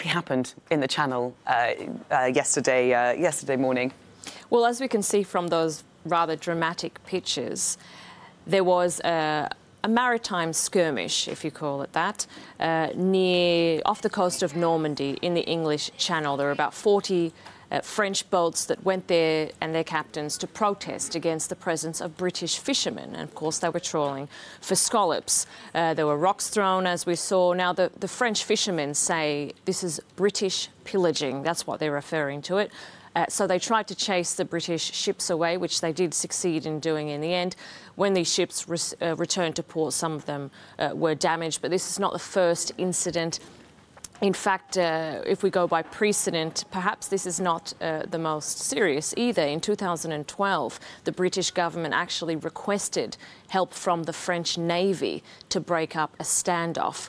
exactly happened in the Channel yesterday morning? Well, as we can see from those rather dramatic pictures, there was a maritime skirmish, if you call it that, off the coast of Normandy in the English Channel. There were about 40 French boats that went there and their captains to protest against the presence of British fishermen. And of course, they were trawling for scallops. There were rocks thrown, as we saw. Now, the French fishermen say this is British pillaging. That's what they're referring to it. So they tried to chase the British ships away, which they did succeed in doing in the end. When these ships returned to port, some of them were damaged. But this is not the first incident. In fact, if we go by precedent, perhaps this is not the most serious either. In 2012, the British government actually requested help from the French Navy to break up a standoff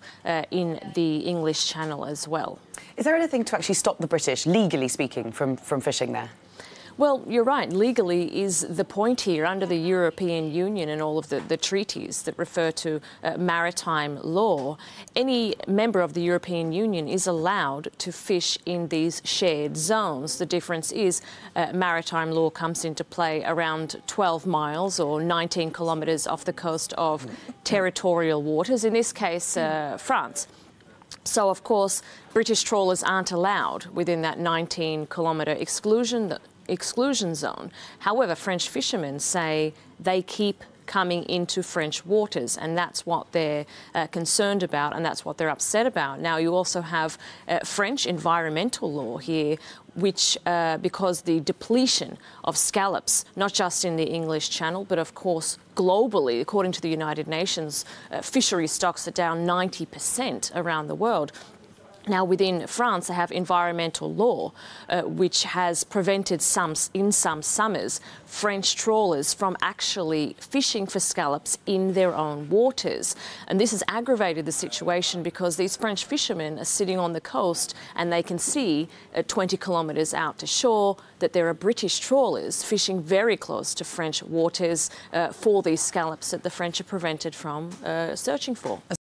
in the English Channel as well. Is there anything to actually stop the British, legally speaking, from fishing there? Well, you're right. Legally is the point here under the European Union and all of the treaties that refer to maritime law. Any member of the European Union is allowed to fish in these shared zones. The difference is maritime law comes into play around 12 miles or 19 kilometres off the coast of territorial waters, in this case, France. So, of course, British trawlers aren't allowed within that 19-kilometre exclusion zone. However, French fishermen say they keep coming into French waters, and that's what they're concerned about, and that's what they're upset about. Now, you also have French environmental law here, which, because the depletion of scallops, not just in the English Channel, but of course globally, according to the United Nations, fishery stocks are down 90% around the world. Now, within France, they have environmental law, which has prevented in some summers French trawlers from actually fishing for scallops in their own waters. And this has aggravated the situation because these French fishermen are sitting on the coast and they can see 20 kilometres out to shore that there are British trawlers fishing very close to French waters for these scallops that the French are prevented from searching for.